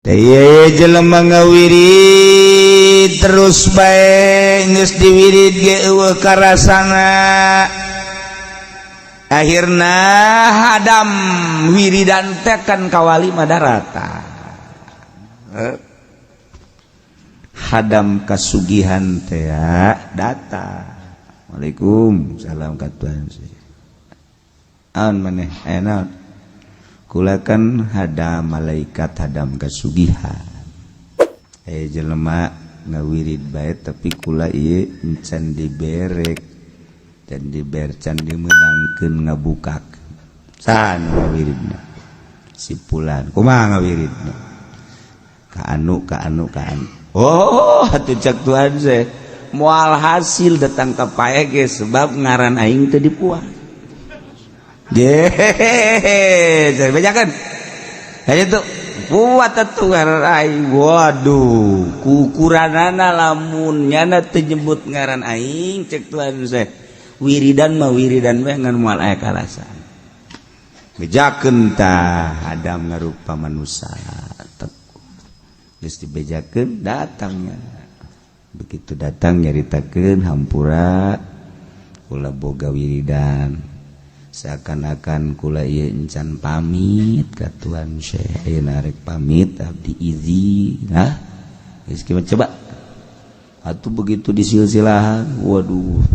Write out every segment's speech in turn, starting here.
jelema ngawirid terus bae geus diwirid ge eueuh karasana akhirna hadam wiridan teh kan kawali madarata hadam kasugihan teh data. Waalaikumsalam katuan sih aun maneh enak kulakan hadam malaikat hadam kasugihan jelema ngawirid bae tapi kula ieu encan diberek dan dibercan dimenangkeun ngabukak saha ngawiridna si pulan kumaha ngawiridna ka anu oh atuh cak tuan teh moal hasil datang ka pae ge sebab ngaran aing teu dipuas jadi bejakan hanya tuh buat tuh ngaran aing waduh kukuranana lamun nyana teu nyebut ngaran aing cek tuan saya wiridan mah wiridan we ngan moal aya kalasan bejakeun tah hadam ngarupa manusia geus dibejakeun datangnya begitu datang nyaritakeun hampura kula boga wiridan seakan-akan kula ieu encan pamit ka Tuhan Syekh ayeuna rek pamit abdi izin geus kieu coba atuh begitu disilsilahan waduh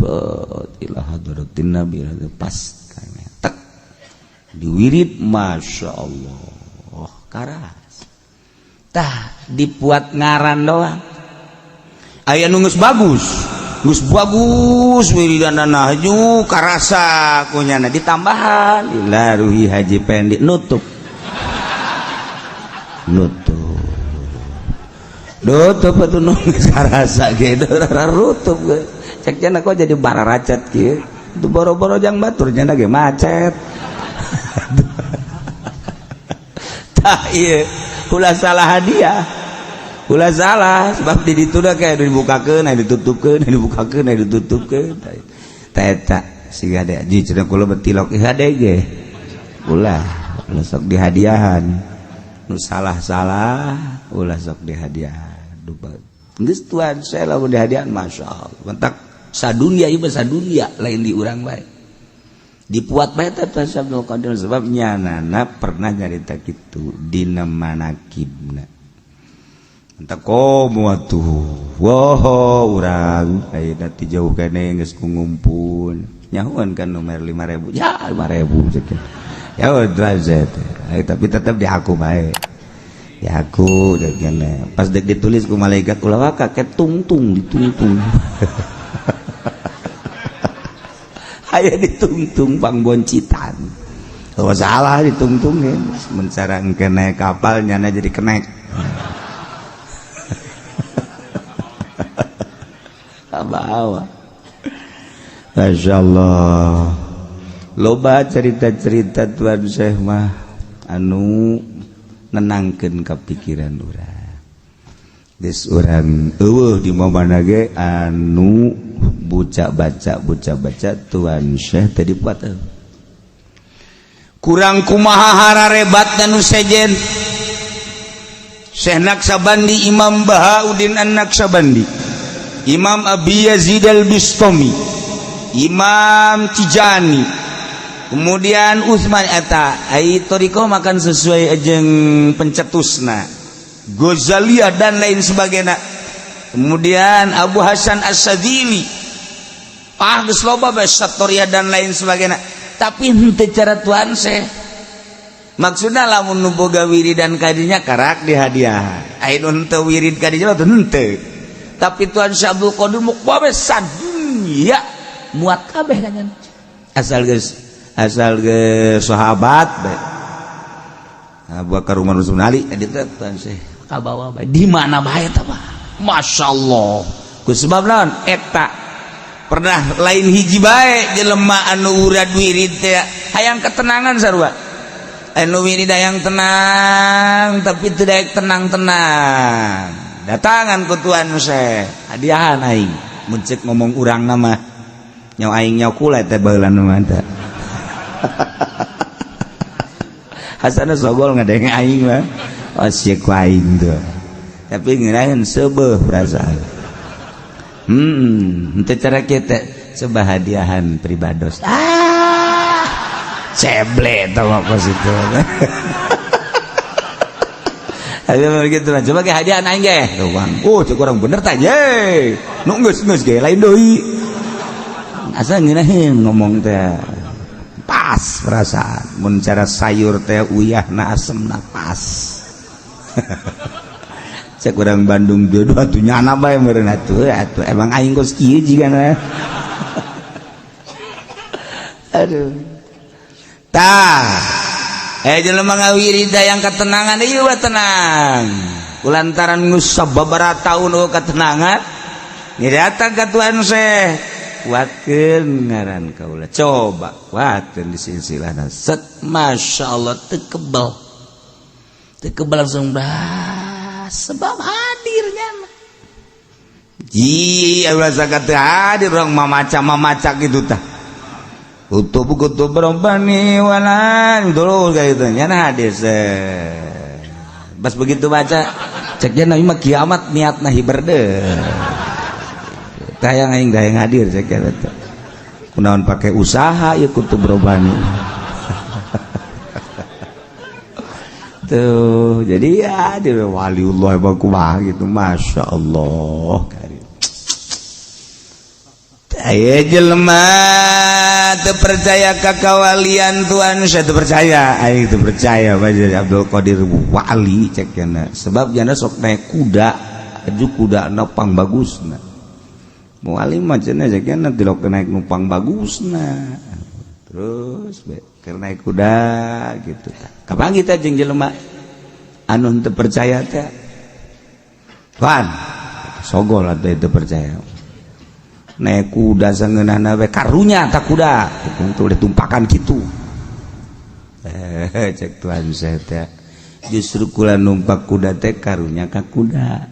ila hadratin nabi pas tak diwirid masyaallah karas tah dipuat ngaran doang aya nu geus bagus wiridanana haju karasa kunyana ditambahan ila ruhi haji pendik nutup atuh nu karasa ge rutup cek cenah kok jadi bararacat kieu itu boro-boro jang batur cenah ge macet tah ieu ulah salah hadiah ulah salah sebab di ditu da kayak dibukakeun aya ditutupkeun aya ditutupkeun tah eta siga da ji cenah kula betilok hade ge ulah sok dihadiahan nu salah-salah ulah sok dihadiahan geus tuan saya lamun dihadiahan masyaallah mentak sadunya ieu sadunya lain di urang bae dipuat bae teh Abdul Qadir sebab nyanana pernah nyarita kitu dina manakibna entah komo atuh wah urang ayeuna ti jauh keneh geus ngumpul nyahuan kan nomor 5.000 ya 5.000 cek ya derajat tapi tetap di aku bae ya aku cek keneh pas dek ditulis ku malaikat ulah waka ketungtung ditungtung aya ditungtung pangboncitan oh salah ditungtungin mencarang keneh kapal nyana jadi kenek bawa masyaallah loba cerita-cerita Tuan Syekh mah anu nenangkeun ka pikiran urang geus urang eueuh di momana ge anu buca baca Tuan Syekh teh dipuat kurang kumaha hararebat dan nu sejen Syekh Naksabandi Imam Bahauddin An-Naksabandi Imam Abi Yazid Al-Bistami Imam Tijani kemudian Utsman eta ai toriko makan sesuai ajeng pencetusna Ghazaliyah dan lain sebagainya kemudian Abu Hasan As-Sadzili geus loba bae Satoriyah dan lain sebagainya tapi henteu cara Tuan Syekh maksudna lamun nu boga wiridan kadinya karak dihadiah ai nu henteu wirid kadinya teh henteu tapi Tuan Syekh Abdul Qadir mukbabe sadunya muat kabeh kan asal geus sahabat bae Abu Bakar Umar Utsman Ali eta Tuan Syekh kabawa bae di mana bae eta mah masyaallah ku sebab naon eta pernah lain hiji bae jelema anu urad wirid teh hayang ketenangan sarua anu wirid hayang tenang tapi teu daek tenang-tenang datangan ku Tuan Syekh hadiahan aing mun ceuk ngomong urang nama nyaw aing nyaw kula teh baheula nu mah hasana sogol ngadenge aing mah Osyek waing tuh. Tapi ngirain sebeuh perasaan. Itu cara kita coba hadiahan pribados. Ceble tau apa situ. Ayo begitu lah. Coba ke hadiah aing ge. Oh, cek orang bener tah ye. Nu geus ge lain deui. Asa ngeunaheun ngomong teh. Pas perasaan. Mun cara sayur teh uyahna asemna pas. Cek orang Bandung jodoh atuh nyana bae meureun atuh emang aing kos kieu jigana. Aduh. Tah. Jelema ngawirida yang ketenangan ieu tenang. Kulantaran geus sababaraha taun ketenangan. Ni datang ka Tuhan Syekh. Kuatkeun ngaran kaula. Coba kuatkeun di silsilahna. Set masyaallah teu kebal. Teu kebal langsung dah sebab hadirnya. Ji asa kata hadir orang mamaca gitu tah. Kutub robbani walan dulu kayak gitu nyana hadir pas begitu baca ceknya nabi mah kiamat niatna hiber deh tayang aing dayang hadir ceknya kunaon pakai usaha ya kutub robbani tuh jadi ya hadir waliullah bakumah gitu masya Allah. Aya jelema teu percaya ka kawalian Tuhan saya teu percaya aing teu percaya bae Abdul Qadir wali cekna sebab jana sok naik kuda aju kudana pang bagusna wali mah cenah cekna tilok naik numpang bagusna terus keur naik kuda gitu kapan kita jeung jelema anu teu percaya teh kan sogol atuh teu percaya naik kuda sangeunana we karunya tak kuda untuk ditumpakan gitu cek Tuhan saya teh justru kula numpak kuda teh karunya ka kuda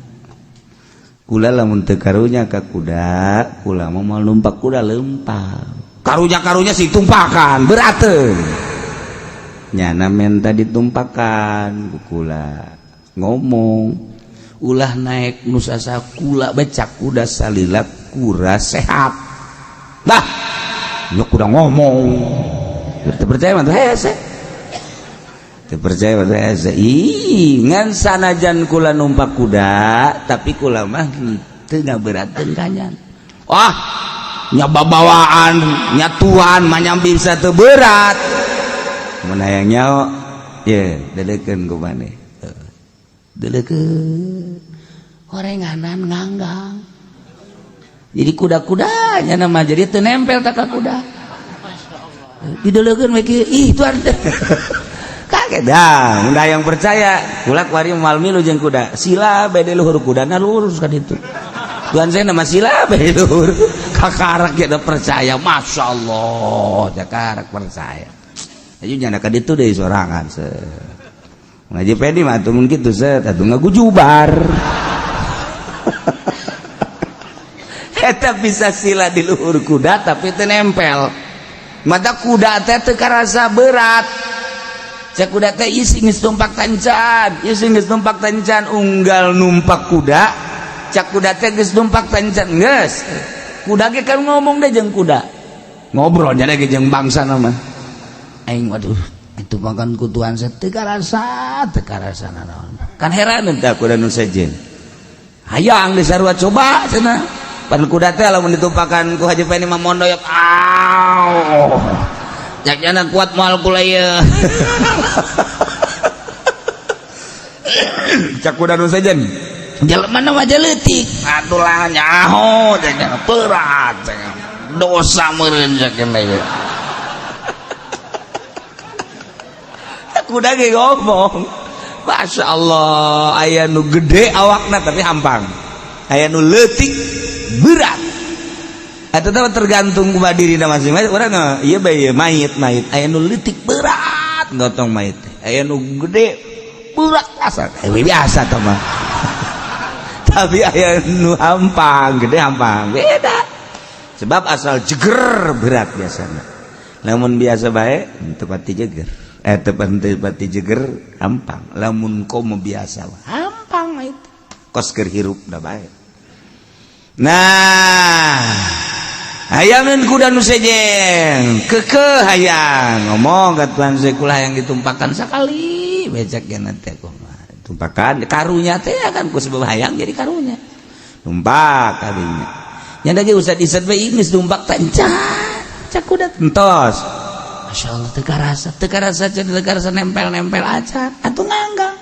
kula lamun teu karunya ka kuda kula mau numpak kuda lempang karunya sih tumpakan berat teu nyana menta ditumpakan kula ngomong ulah naik nusasa kula becak kuda salilak kura sehat dah nyok udah ngomong terpercaya mah hese terpercaya mah hese ngan sanajan kula numpak kuda tapi kula mah teu ngaberateun kanyan wah nya babawaan nya tuan mah nyambi bisa teu berat mun hayang nyaho ye delekeun ku maneh delekeun horenganan nganggang jadi kuda-kudanya nama jadi teu nempel tak ka kuda. Dideulekeun we kieu ih tuan. Kaget dah, mun yang percaya kula kuari moal milu jeung kuda. Sila bade luhur kudana lurus ka ditu. Tuan saya nama sila bade luhur. Kakarak ge percaya, masyaallah, kakarak percaya. Aju nyana ka ditu deui sorangan se. Ngaji pedi mah atuh mun kitu set atuh ngagujubar. Eta bisa sila di luhur kuda tapi teu nempel. Mata kuda teh teu karasa berat. Cek kuda teh isi geus numpak tancan, unggal numpak kuda. Cak kuda teh geus numpak tancan geus. Kuda ge kan ngomong deh jeung kuda. Ngobrol nya ge jeung bangsa mah. Aing waduh, itu makan ku Tuhan teu karasa naon. Kan heran teh kuda nu sejen. Hayang disarua coba cenah. Padahal kuda teh lamun ditumpakan ku Haji Peni mah mondo ya jakjana kuat moal kula ieu cak kuda nu sejen jelema mah leutik atuh lah nyaho jakjana berat dosa meureun jakjana ieu kuda ge ngomong Masya Allah aya nu gede awakna tapi hampang aya nu leutik berat eta teh tergantung ku dirina masing-masing urang ieu bae mayit aya nu leutik berat gotong mayit aya nu gede berat biasa teh mah tapi aya nu hampang gede hampang beda sebab asal jeger berat biasana lamun biasa bae teu pati jeger pati jeger hampang lamun komo biasa hampang itu kos keur hirup da bae. Nah hayangan kuda nu sejen kekeh hayang ngomong ka Tuhan sekulah yang ditumpakan sakali becek nya teh tumpakan karunya teh kan ku sebab hayang jadi karunya tumpak kadinya nya da ge usah diset we geus tumpak tancah cak kuda entos masyaallah teu karasa nempel acan atuh nganggang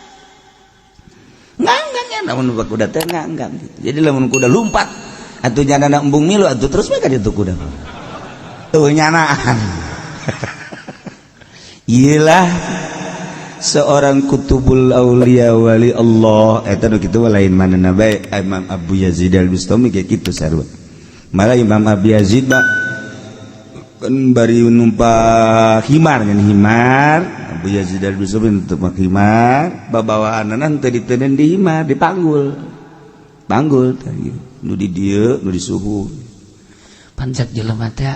nya namun kuda teh nganggang gitu. Jadi lamun kuda lumpat atuh janana embung milu atuh terus we ka ditu kuda tuh nyanaan. Iyalah seorang kutubul aulia wali Allah eta nu kitu lain manehna bae Imam Abu Yazid Al-Bustami kayak kitu sarua. Malah Imam Abu Yazid kan bari numpak himar ngan himar Abu Yazid Al-Bustami numpak himar babawaanna teu diteuneun di himar dipanggul tadi nu di dieu nu di suhu pancak jelema teh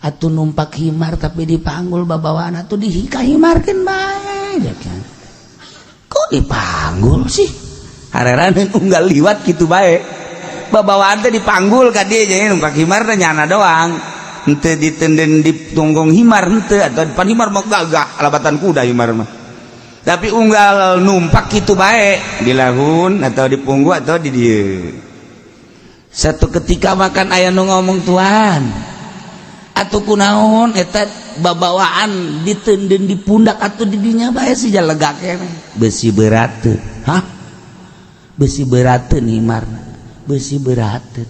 atuh numpak himar tapi dipanggul babawaan atuh dikahimarkeun bae kan kok dipanggul sih hareran unggal liwat kitu bae babawaan teh dipanggul ka dieu jadi numpak himar teh nyana doang henteu ditenden di tunggong himar henteu atau depan himar mah gagah alabatan kuda himar mah tapi unggal numpak kitu bae di lahun atau di punggu atau di dieu. Satu ketika makan aya nu ngomong Tuhan atuh kunaon eta babawaan ditenden di pundak atuh di dinya bae si jalega keneh besi berat teu hah besi berat teu himar besi berat teu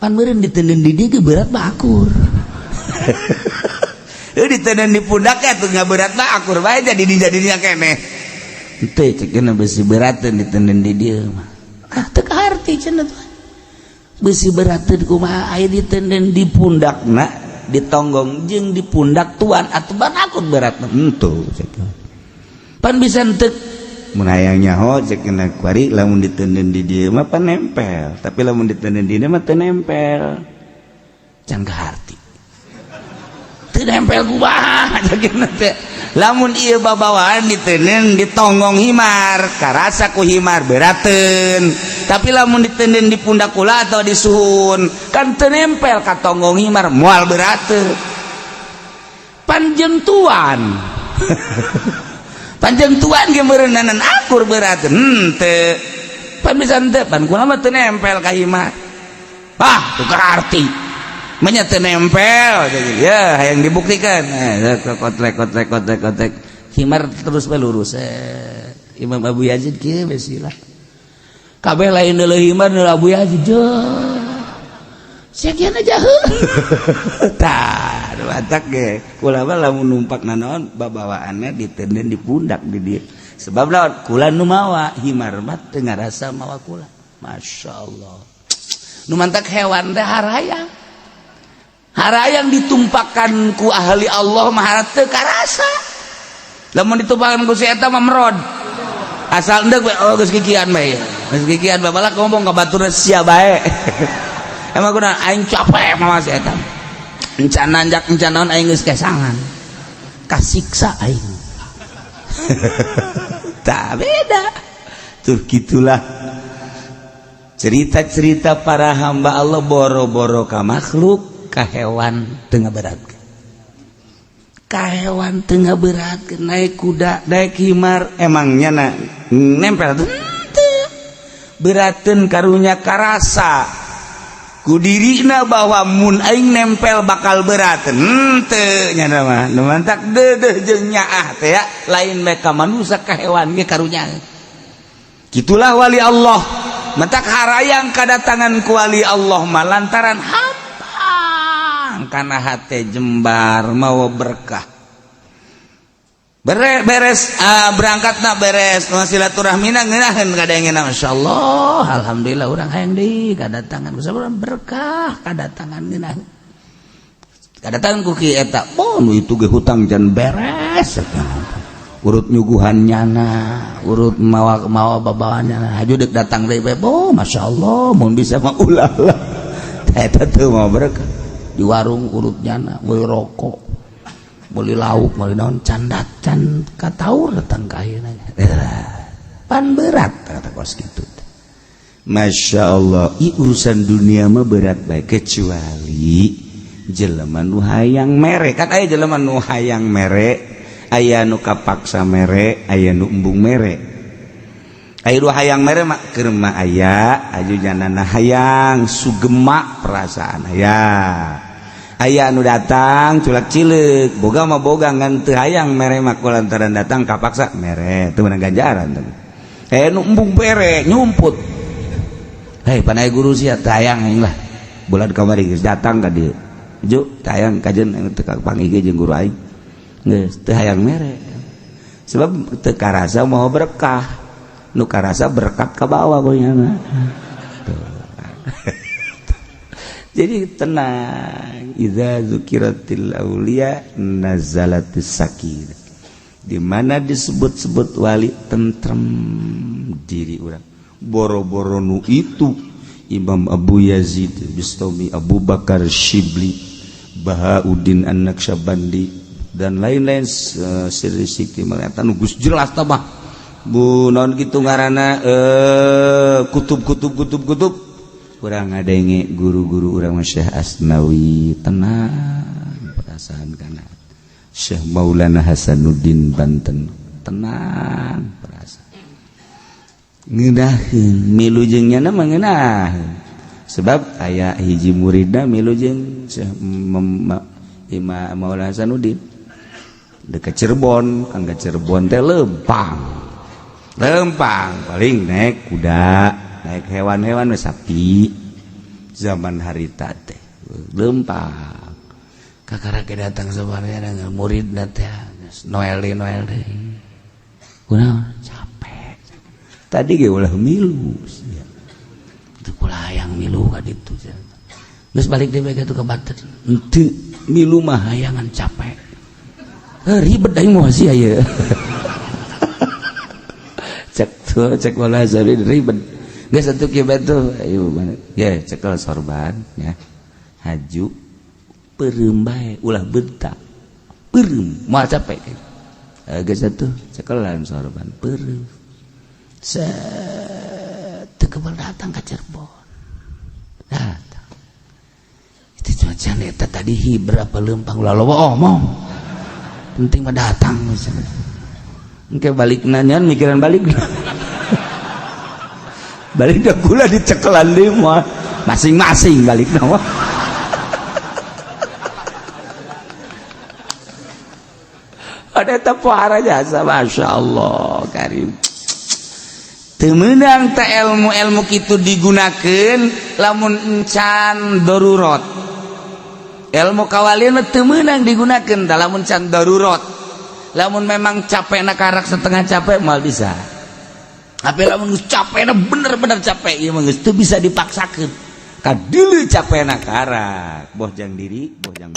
pan meureun ditenden di dieu berat bakur. Ditenen di pundak atuh ngaberat mah akur bae jadi dijadinya keneh teu cekeuna besi berat teu ditenen di dieu mah teu kaharti cenah tuh besi berat teu kumaha aya ditenen di pundakna ditonggong jeung di pundak tuan atuh ban akur beratna henteu cekeuna pan bisa teu mun hayang nyaho cekeuna kuari lamun ditenen di dieu mah pan nempel tapi lamun ditenen di dieu mah teu nempel can kaharti teu nempel kumaha cekeuna teh lamun ieu babawaan diteuneun ditonggong himar karasa ku himar berateun tapi lamun diteuneun di pundak kula atau di suhun kan teu nempel ka tonggong himar moal berateun panjang tuan panjang tuan ge meureunanan akur berateun henteu pan bisa henteu pan kula mah teu nempel ka himar teu arti menya teu nempel ya hayang dibuktikan kotek himar terus bae lurus Imam Abu Yazid kieu besilah kabeh lain deuleu himar deuleu Abu Yazid sakiana jaheul tah watak ge kula mah lamun numpak nanaon babawaanna diteuneun di pundak di dieu sebab naon kula nu mawa himar mah teu ngarasa mawa kula masyaallah nu mantak hewan teh harayang ditumpakkan ku ahli Allah mah teu karasa lamun ditumpakkan ku si eta mah merod asal endeg we geus kikian bae geus kikian babalak ngomong ka baturna sia bae emang kunaon aing capek mah si eta encan nanjak encan naon aing geus kesangan kasiksa aing tak beda tuh gitulah cerita-cerita para hamba Allah boro-boro ka makhluk ka hewan tengah berat hewan tengah berat naik kuda naik himar emangnya nempel berateun karunya karasa ku dirina bahwa mun aing nempel bakal berateun henteu nya mah nu mantak deudeuh jeung nyaah teh ya lain bae ka manusia ka hewan ge karunya gitulah wali Allah mantak harayang kadatangan ku wali Allah mah lantaran karena hati jembar mau berkah beres berangkat nak beres silaturahmina ngeunaheun kadengena masyaallah alhamdulillah urang hayang deui kadatangan kusabaraha berkah kadatangan ngeunaheun kadatangan ku kieu eta nu itu ge hutang jan beres urut nyuguhan nyana urut mawa babaan nyana haju deuk datang deui bae masyaallah mun bisa mah ulah eta teu mau berkah di warung urut nyana we rokok boleh lauk boleh naon candat can kataur datang ka ayeuna pan berat kata kos kitu. Masya Allah urusan dunia mah berat bae kecuali jelema nu hayang mere kan aya jelema nu hayang mere aya nu kapaksa mere aya nu embung mere aya nu hayang mere mah keur mah aya ajujanana hayang sugema perasaan aya nu datang culak cileuk boga mah boga ngan teu hayang mere mah kulantaran datang kapaksa mere teu meunang ganjaran aya nu embung pere nyumput. Hei panai guru sia tayang aing lah bulan kamari geus datang ka dieu ju tayang kajen teu pangige jeung guru aing geus teu hayang mere sebab teu karasa moho berkah nu karasa berkat ka bawah goyana jadi tenang idza zukiratil auliya nazalatis sakinah di mana disebut-sebut wali tentrem diri urang boro-boro nu itu Imam Abu Yazid Bistami Abu Bakar Shibli Bahauddin An-Naqsyabandi dan lain-lain siri-siri mengatakan nugus jelas tabah bu non gitu ngaranna kutub urang ngadenge guru-guru urang Syekh Asnawi tenang perasaan kana Syekh Maulana Hasanuddin Banten tenang perasaan ngeunaheun milu jeung nya mah ngeunaheun sebab aya hiji muridna milu jeung Imam Maulana Hasanuddin dekat Cirebon angga Cirebon teh lempang paling naik kuda naik hewan-hewan sapi zaman harita teh lempang kakara ke datang sabarnya dengan muridna teh Noel deui kunaon tadi ge ulah milu teu kulah hayang milu ka ditu geus balik deui ka tu ka Banten henteu milu mah hayangan capek ribet aing moal sia ieu cek wala jadi ribet geus atuh kieu batu ayo ge cekel sorban ya haju peureum bae ulah bentak peureum moal capek geus atuh cekelan sorban peureum tekebal datang ke Cirebon datang itu cuaca neta tadi berapa lempang lalu omong penting mah datang engke balik nanyaan mikiran balik balik dah gula dicekelan deui moal masing-masing balik nawa ada tepara jasa Masya Allah karim temenang tak ilmu kitu digunakan lamun encan darurat ilmu kawalian temenang digunakan lamun encan darurat lamun memang capek nak karak setengah capek mal bisa tapi lamun capek nak bener-bener capek ya itu bisa dipaksakan kadili capek nak karak boh jang diri boh jang